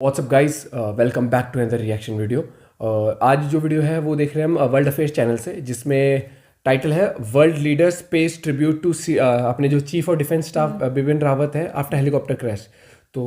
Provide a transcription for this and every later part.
WhatsApp guys, welcome back to another reaction video. आज जो video है वो देख रहे हैं हम वर्ल्ड अफेयर्स चैनल से, जिसमें टाइटल है world leaders pays tribute to अपने जो chief of defence staff Bipin Rawat है आफ्टर हेलीकॉप्टर क्रैश। तो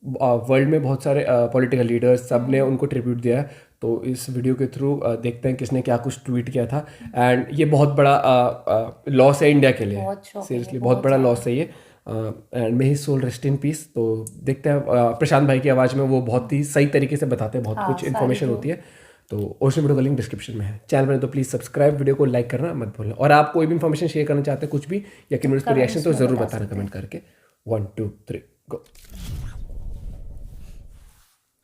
वर्ल्ड में बहुत सारे पॉलिटिकल लीडर्स सब ने उनको ट्रिब्यूट दिया है। तो इस वीडियो के थ्रू देखते हैं किसने क्या कुछ ट्वीट किया था। एंड ये बहुत बड़ा लॉस है इंडिया के लिए, बहुत शौक है, सीरियसली बहुत बड़ा ज़्यादा। लॉस है ये। And may his soul rest in peace. तो देखते हैं, प्रशांत भाई की आवाज़ में वो बहुत ही सही तरीके से बताते हैं, बहुत हाँ, कुछ सारी इन्फॉर्मेशन जो होती है। तो ओशन वीडियो का लिंक डिस्क्रिप्शन में है। चैनल में तो प्लीज़ सब्सक्राइब, वीडियो को लाइक करना मत भूलना। और आप कोई भी इन्फॉर्मेशन शेयर करना चाहते हैं, कुछ भी या कमेंट्स पर रिएक्शन, कमेंट्स तो में ज़रूर बता बताना सकते कमेंट हैं। करके। 1 2 3 गो।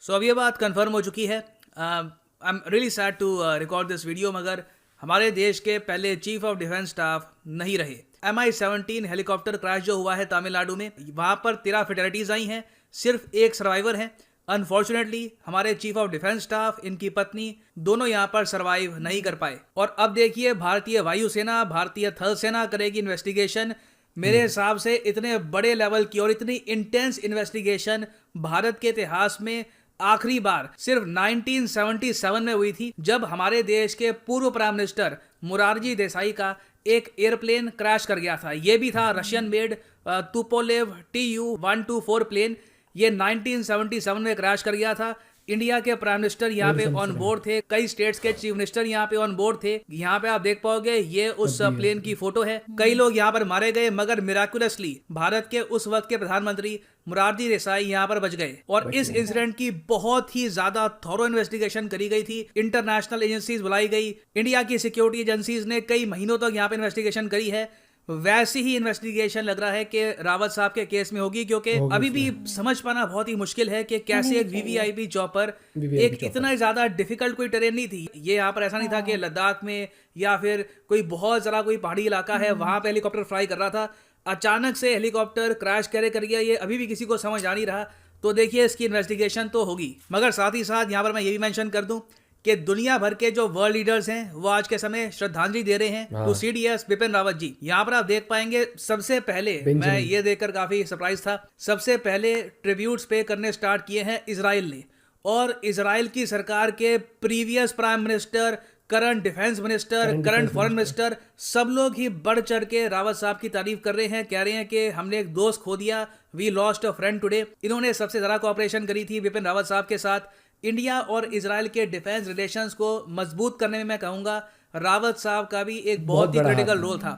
अब ये बात कंफर्म हो चुकी है। I am really sad to record this video, मगर हमारे देश के पहले चीफ ऑफ डिफेंस स्टाफ नहीं रहे। MI-17 हेलीकॉप्टर क्रैश जो हुआ है तमिलनाडु में, वहाँ पर 13 फेटलिटीज आई हैं, सिर्फ एक सर्वाइवर है। अनफॉर्चुनेटली हमारे चीफ ऑफ डिफेंस स्टाफ, इनकी पत्नी, दोनों यहाँ पर सर्वाइव नहीं कर पाए। और अब देखिए, भारतीय वायुसेना, भारतीय थल सेना करेगी इन्वेस्टिगेशन। मेरे हिसाब से इतने बड़े लेवल की और इतनी इंटेंस इन्वेस्टिगेशन भारत के इतिहास में आखिरी बार सिर्फ 1977 में हुई थी, जब हमारे देश के पूर्व प्राइम मिनिस्टर मोरारजी देसाई का एक एयरप्लेन क्रैश कर गया था। ये भी था Russian made Tupolev Tu-124 plane. ये 1977 में क्रैश कर गया था। इंडिया के प्राइम मिनिस्टर यहाँ पे ऑन बोर्ड थे, कई स्टेट्स के चीफ मिनिस्टर यहाँ पे ऑन बोर्ड थे। यहाँ पे आप देख पाओगे, ये उस प्लेन की फोटो है। कई लोग यहाँ पर मारे गए, मगर मिराकुलसली भारत के उस वक्त के प्रधानमंत्री मोरारजी देसाई यहाँ पर बच गए। और इस इंसिडेंट की बहुत ही ज्यादा थॉरो इन्वेस्टिगेशन करी गई थी। इंटरनेशनल एजेंसीज बुलाई गई, इंडिया की सिक्योरिटी एजेंसीज ने कई महीनों तक यहाँ पे इन्वेस्टिगेशन करी है। वैसी ही इन्वेस्टिगेशन लग रहा है कि रावत साहब के केस में होगी, क्योंकि अभी भी समझ पाना बहुत ही मुश्किल है कि कैसे एक वीवीआईपी चॉपर, एक इतना ज्यादा डिफिकल्ट कोई टेरेन नहीं थी ये। यहाँ पर ऐसा नहीं था कि लद्दाख में या फिर कोई बहुत जरा कोई पहाड़ी इलाका है वहां पे हेलीकॉप्टर फ्लाई कर रहा था। अचानक से हेलीकॉप्टर क्रैश करे कर गया, ये अभी भी किसी को समझ आ नहीं रहा। तो देखिए, इसकी इन्वेस्टिगेशन तो होगी, मगर साथ ही साथ यहाँ पर मैं ये भी मेंशन कर दूं कि दुनिया भर के जो वर्ल्ड लीडर्स हैं वो आज के समय श्रद्धांजलि दे रहे हैं टू CDS बिपिन रावत जी। यहाँ पर आप देख पाएंगे, सबसे पहले मैं ये देखकर काफी सरप्राइज था, सबसे पहले ट्रिब्यूट्स पे करने स्टार्ट किए हैं इजराइल ने। और इजराइल की सरकार के previous prime minister, current defence minister, current foreign minister, सब लोग ही बढ़ चढ़ के रावत साहब की तारीफ कर रहे हैं। कह रहे हैं कि हमने एक दोस्त खो दिया, we lost a friend today. इन्होंने सबसे ज्यादा कोऑपरेशन करी थी बिपिन रावत साहब के साथ। इंडिया और इजराइल के डिफेंस रिलेशंस को मजबूत करने में मैं कहूंगा रावत साहब का भी एक बहुत ही क्रिटिकल रोल था।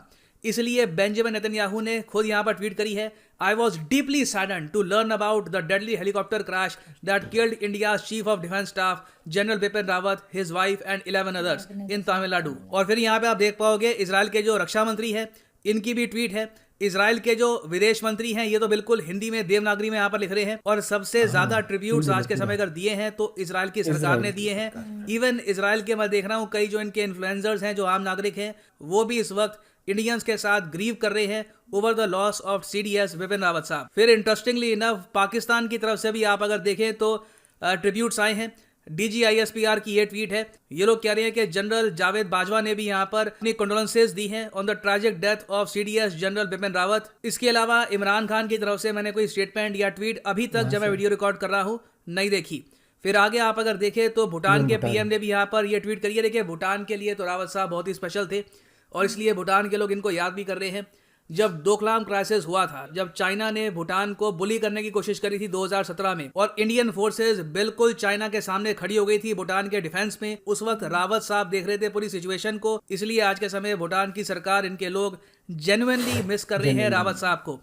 इसलिए बेंजामिन नेतन्याहू ने खुद यहाँ पर ट्वीट करी है, I was deeply saddened to learn about the deadly helicopter crash that killed India chief of defence staff general Bipin Rawat, his wife and 11 others in Tamil Nadu. और फिर यहाँ पे आप देख पाओगे, इजराइल के जो रक्षा मंत्री है, इनकी भी ट्वीट है। इजराइल के जो विदेश मंत्री हैं, ये तो बिल्कुल हिंदी में देवनागरी में यहाँ पर लिख रहे हैं। और सबसे ज्यादा ट्रिब्यूट्स आज के समय अगर दिए हैं तो इजराइल की सरकार ने दिए हैं। इवन इजराइल के मैं देख रहा हूँ, कई जो इनके इन्फ्लुएंसर्स हैं, जो आम नागरिक हैं, वो भी इस वक्त इंडियंस के साथ ग्रीव कर रहे हैं over the loss of CDS Bipin Rawat साहब। फिर इंटरेस्टिंगली इनफ, पाकिस्तान की तरफ से भी आप अगर देखें तो ट्रिब्यूट्स आए हैं। DGISPR की ये ट्वीट है। ये लोग कह रहे हैं कि जनरल जावेद बाजवा ने भी यहाँ पर अपनी कंडोलेंसेज दी हैं on the tragic death of CDS general Bipin Rawat. इसके अलावा इमरान खान की तरफ से मैंने कोई स्टेटमेंट या ट्वीट अभी तक जब मैं वीडियो रिकॉर्ड कर रहा हूँ नहीं देखी। फिर आगे आप अगर देखें तो भूटान के PM ने भी यहाँ पर ये ट्वीट करी है। देखिए, भूटान के लिए तो रावत साहब बहुत ही स्पेशल थे और इसलिए भूटान के लोग इनको याद भी कर रहे हैं। जब डोकलाम क्राइसिस हुआ था, जब चाइना ने भूटान को बुली करने की कोशिश करी थी 2017 में, और इंडियन फोर्सेस बिल्कुल चाइना के सामने खड़ी हो गई थी भूटान के डिफेंस में, उस वक्त रावत साहब देख रहे थे पूरी सिचुएशन को। इसलिए आज के समय भूटान की सरकार, इनके लोग जेन्युइनली मिस कर रहे हैं रावत साहब को।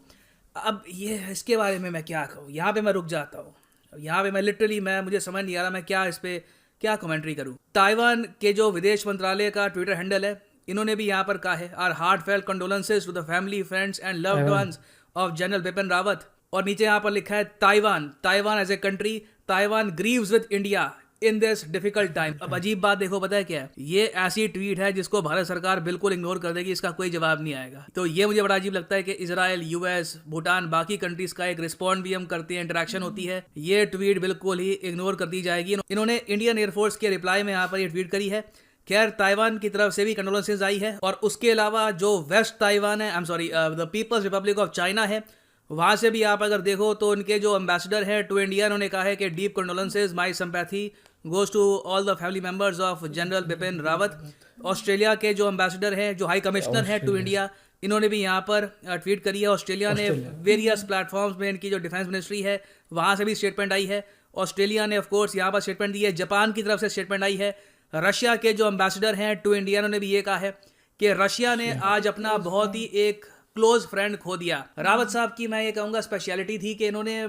अब ये इसके बारे में मैं क्या कहूँ, यहाँ पे मैं रुक जाता हूँ। यहाँ पे मैं लिटरली मुझे समझ नहीं आ रहा मैं क्या इस पे क्या कमेंट्री करूँ। ताइवान के जो विदेश मंत्रालय का ट्विटर हैंडल है, इन्होंने भी यहाँ पर कहा है, our heartfelt condolences to the family, friends and loved ones of general Bipin Rawat. और नीचे यहाँ पर लिखा है, Taiwan as a country, Taiwan grieves with India in this difficult time. अब अजीब बात देखो, पता है क्या है, ये ऐसी ट्वीट है जिसको भारत सरकार बिल्कुल इग्नोर कर देगी, इसका कोई जवाब नहीं आएगा। तो ये मुझे बड़ा अजीब लगता है कि इजराइल, US, भूटान, बाकी कंट्रीज का एक रिस्पॉन्ड भी हम करते हैं, इंटरेक्शन होती है, ये ट्वीट बिल्कुल ही इग्नोर कर दी जाएगी। इन्होंने इंडियन एयरफोर्स के रिप्लाई में यहाँ पर ये ट्वीट करी है। खैर, ताइवान की तरफ से भी कंडोलेंसेज आई है। और उसके अलावा जो वेस्ट ताइवान है, I am sorry, the People's Republic of China है, वहाँ से भी आप अगर देखो तो उनके जो एम्बेसडर हैं टू इंडिया, उन्होंने कहा है कि deep condolences, my sympathy goes to all the family members of general Bipin Rawat. Australia के जो एम्बेसडर हैं, जो हाई कमिश्नर हैं टू इंडिया, इन्होंने भी यहाँ पर ट्वीट करी है। ऑस्ट्रेलिया ने वेरियस प्लेटफॉर्म्स में इनकी जो डिफेंस मिनिस्ट्री है वहाँ से भी स्टेटमेंट आई है। ऑस्ट्रेलिया ने ऑफकोर्स यहाँ पर स्टेटमेंट दी है। जापान की तरफ से स्टेटमेंट आई है। रशिया के जो एम्बेसडर हैं टू इंडिया, उन्होंने भी ये कहा है कि रशिया ने आज अपना बहुत ही एक क्लोज फ्रेंड खो दिया। रावत साहब की मैं ये कहूँगा स्पेशलिटी थी कि इन्होंने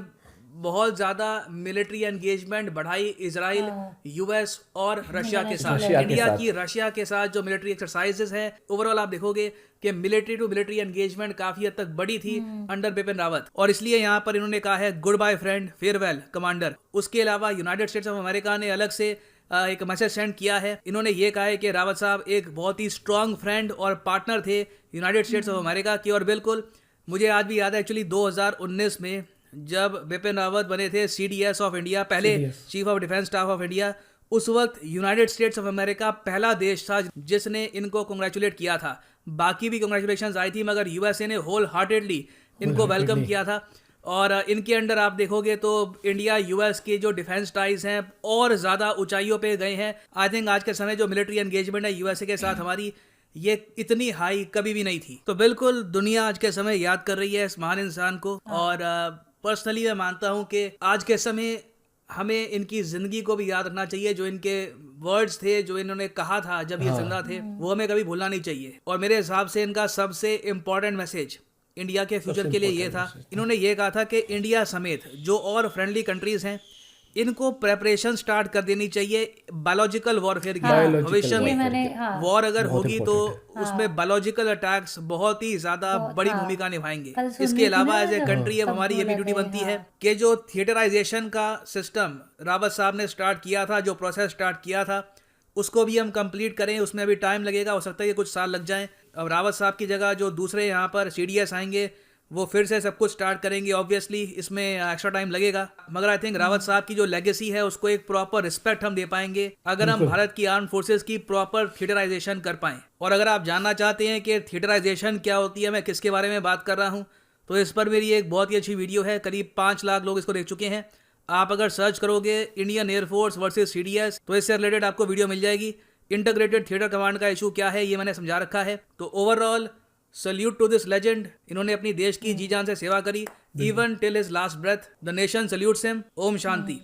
बहुत ज़्यादा मिलिट्री एंगेजमेंट बढ़ाई इजराइल, यूएस और रशिया के साथ। इंडिया की रशिया के साथ जो मिलिट्री एक्सरसाइजेस हैं, ओवरऑल आप देखोगे कि मिलिट्री टू मिलिट्री एंगेजमेंट काफ़ी हद तक बड़ी थी अंडर बिपिन रावत, और इसलिए यहाँ पर इन्होंने कहा है goodbye friend, farewell commander. उसके अलावा यूनाइटेड स्टेट्स ऑफ अमेरिका ने अलग से एक मैसेज सेंड किया है। इन्होंने ये कहा है कि रावत साहब एक बहुत ही स्ट्रांग फ्रेंड और पार्टनर थे यूनाइटेड स्टेट्स ऑफ अमेरिका की। और बिल्कुल मुझे आज भी याद है, एक्चुअली 2019 में जब बिपिन रावत बने थे CDS ऑफ इंडिया, पहले chief of defence staff of India, उस वक्त यूनाइटेड स्टेट्स ऑफ अमेरिका पहला देश था जिसने इनको कंग्रेचुलेट किया था। बाकी भी कंग्रेचुलेशंस आई थी, मगर USA ने होल हार्टेडली इनको वेलकम किया था। और इनके अंडर आप देखोगे तो इंडिया US के जो डिफेंस टाइज हैं और ज़्यादा ऊंचाइयों पे गए हैं। आई थिंक आज के समय जो मिलिट्री एंगेजमेंट है USA के साथ हमारी, ये इतनी हाई कभी भी नहीं थी। तो बिल्कुल दुनिया आज के समय याद कर रही है इस महान इंसान को। और पर्सनली मैं मानता हूँ कि आज के समय हमें इनकी ज़िंदगी को भी याद रखना चाहिए। जो इनके वर्ड्स थे, जो इन्होंने कहा था जब ये जिंदा थे, वो हमें कभी भूलना नहीं चाहिए। और मेरे हिसाब से इनका सबसे इम्पोर्टेंट मैसेज इंडिया के फ्यूचर के लिए ये था, इन्होंने ये कहा था कि इंडिया समेत जो और फ्रेंडली कंट्रीज हैं, इनको प्रेपरेशन स्टार्ट कर देनी चाहिए बायोलॉजिकल वॉरफेयर की। भविष्य में वॉर अगर होगी तो उसमें बायोलॉजिकल अटैक्स बहुत ही ज्यादा बड़ी भूमिका निभाएंगे। इसके अलावा एज ए कंट्री अब हमारी ये भी ड्यूटी बनती है कि जो थिएटराइजेशन का सिस्टम रावत साहब ने स्टार्ट किया था, जो प्रोसेस स्टार्ट किया था, उसको भी हम कंप्लीट करें। उसमें अभी टाइम लगेगा, हो सकता है कि कुछ साल लग जाएं। अब रावत साहब की जगह जो दूसरे यहाँ पर CDS आएंगे, वो फिर से सब कुछ स्टार्ट करेंगे। ऑब्वियसली इसमें एक्स्ट्रा टाइम लगेगा, मगर आई थिंक रावत साहब की जो लेगेसी है उसको एक प्रॉपर रिस्पेक्ट हम दे पाएंगे अगर हम भारत की आर्म फोर्सेस की प्रॉपर थिएटराइजेशन कर पाएं। और अगर आप जानना चाहते हैं कि थिएटराइजेशन क्या होती है, मैं किसके बारे में बात कर रहा हूँ, तो इस पर मेरी एक बहुत ही अच्छी वीडियो है। करीब 5 लाख लोग इसको देख चुके हैं। आप अगर सर्च करोगे इंडियन एयरफोर्स वर्सेस CDS, तो इससे रिलेटेड आपको वीडियो मिल जाएगी। इंटीग्रेटेड थिएटर कमांड का इशू क्या है ये मैंने समझा रखा है। तो overall salute to this legend. इन्होंने अपनी देश की जी जान से सेवा करी, even till his last breath. The nation salutes him. ओम शांति।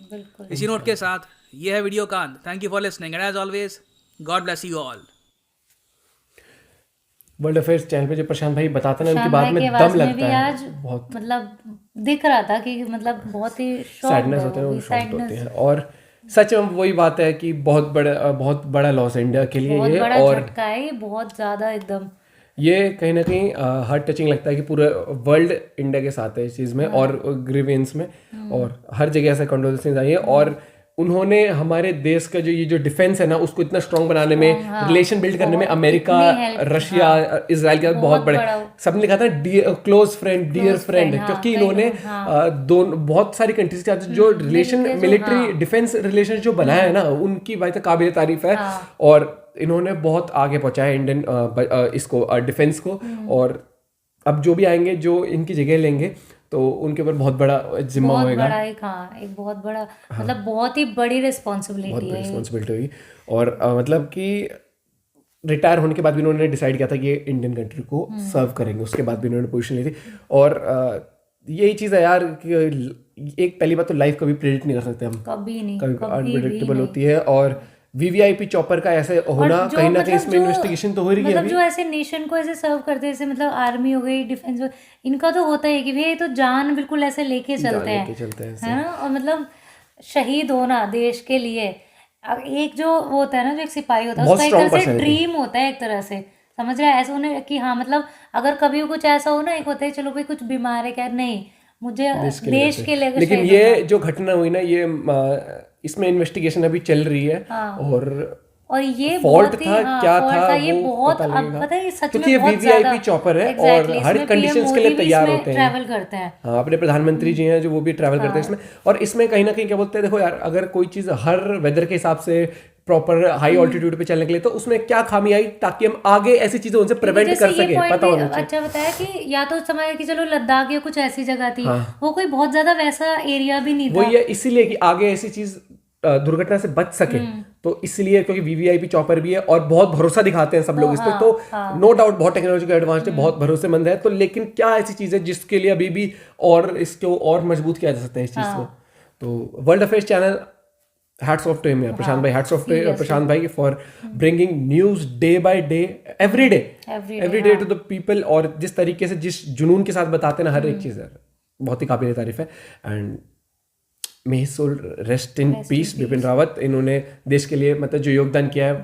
इसी नोट के साथ ये है वीडियो कांत। Thank you for listening and as always God bless you all. World affairs channel पे जो प्रशांत भाई बताते हैं ना, उनकी बात में दम लगता है। आज बहुत मतलब दिख रहा था कि मतलब बहुत ही सैडनेस होते हैं, शॉक्ड होते हैं। और सच में वही बात है कि बहुत बड़ा लॉस है इंडिया के लिए बहुत ये। बड़ा और झटका है, बहुत ज्यादा एकदम ये कहीं ना कहीं हार्ट टचिंग लगता है कि पूरा वर्ल्ड इंडिया के साथ है इस चीज़ में और ग्रीवेंस में, और हर जगह ऐसे कंडोलेंसेस आई है। और उन्होंने हमारे देश का जो ये जो डिफेंस है ना, उसको इतना स्ट्रांग बनाने में, रिलेशन बिल्ड करने में अमेरिका, रशिया, इजराइल का बहुत बड़े, सबने लिखा था क्लोज फ्रेंड, डियर फ्रेंड, क्योंकि इन्होंने बहुत सारी कंट्रीज के साथ जो रिलेशन, मिलिट्री डिफेंस रिलेशन जो बनाया है ना, उनकी भाई तो काबिल तारीफ है। और इन्होंने बहुत आगे पहुंचाया इंडियन इसको डिफेंस को। और अब जो भी आएंगे, जो इनकी जगह लेंगे, तो उनके ऊपर बहुत बड़ा जिम्मा होएगा। एक बहुत बड़ा मतलब बहुत ही बड़ी रिस्पॉन्सिबिलिटी होगी। और मतलब कि रिटायर होने के बाद भी उन्होंने डिसाइड किया था कि ये इंडियन कंट्री को सर्व करेंगे। उसके बाद भी उन्होंने पोजीशन ली थी। और यही चीज़ है यार कि एक पहली बात तो लाइफ कभी प्रेडिक्ट नहीं कर सकते हम, कभी नहीं, अनप्रेडिक्टेबल होती है। और VVIP चॉपर का ऐसे होना कहीं ना कहीं इसमें इन्वेस्टिगेशन तो हो रही है। मतलब जो ऐसे नेशन को ऐसे सर्व करते हैं, जैसे मतलब आर्मी हो गई, डिफेंस, इनका तो होता है कि भैया ये तो जान बिल्कुल ऐसे लेके चलते हैं, है ना। और मतलब शहीद होना देश के लिए, एक जो वो होता है ना, जो एक सिपाही होता है, उसका एक तरह से ड्रीम होता है, एक तरह से समझ रहा है ऐसा होने कि हाँ, मतलब अगर कभी कुछ ऐसा हो ना, एक होता है चलो भाई कुछ बीमार है क्या, नहीं मुझे देश के लिए। लेकिन ये जो घटना हुई ना, ये इसमें इन्वेस्टिगेशन अभी चल रही है। और और ये फॉल्ट बहुत ही था, क्या fault था ये वो बहुत पता अब लगेगा, पता है ये सच क्योंकि में ये बहुत वीवीआईपी ज्यादा चॉपर है और Exactly, हर इसमें कंडीशंस PM के लिए मोदी भी तैयार इसमें होते हैं। ट्रैवल करते हैं। हाँ, अपने प्रधानमंत्री जी हैं जो वो भी ट्रैवल करते हैं इसमें, और इसमें कहीं ना कहीं क्या बोलते हैं, देखो यार अगर कोई चीज़ हर वेदर के हिसाब से प्रॉपर हाई ऑल्टीट्यूड पे चलने के लिए, तो उसमें क्या खामी आई ताकि हम आगे ऐसी चीज़ें उनसे प्रिवेंट जैसे कर ये सके, पॉइंट पता भी होना चाहिए। अच्छा बताया कि या तो समझ कि चलो लद्दाख या कुछ ऐसी जगह थी, हाँ। वो कोई बहुत ज्यादा वैसा एरिया भी नहीं वो था। ये इसीलिए कि आगे ऐसी चीज़ दुर्घटना से बच सके, तो इसलिए क्योंकि वीवीआईपी चॉपर भी है और बहुत भरोसा दिखाते हैं सब लोग इस पे, तो नो डाउट बहुत टेक्नोलॉजी एडवांस है, बहुत भरोसेमंद है। तो लेकिन क्या ऐसी चीज़ है जिसके लिए अभी भी और इसको और मजबूत किया जा सकता है इस चीज़ को। तो world affairs channel, hats off to him, Prashant भाई, हैट्स ऑफ टू प्रशांत भाई for bringing news day by day, every day to the people, और जिस तरीके से जिस जुनून के साथ बताते हैं ना हर एक चीज़ है, बहुत ही काबिल तारीफ है। And may his soul rest in peace. Bipin Rawat, इन्होंने देश के लिए मतलब जो योगदान किया है,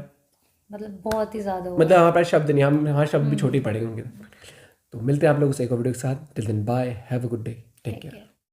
मतलब बहुत ही ज्यादा मतलब हमारे पास शब्द नहीं, हम हमारे शब्द भी छोटे ही पड़ेंगे उनके। तो मिलते हैं आप लोगों से एक और वीडियो के साथ। Till then bye, have a good day, take care.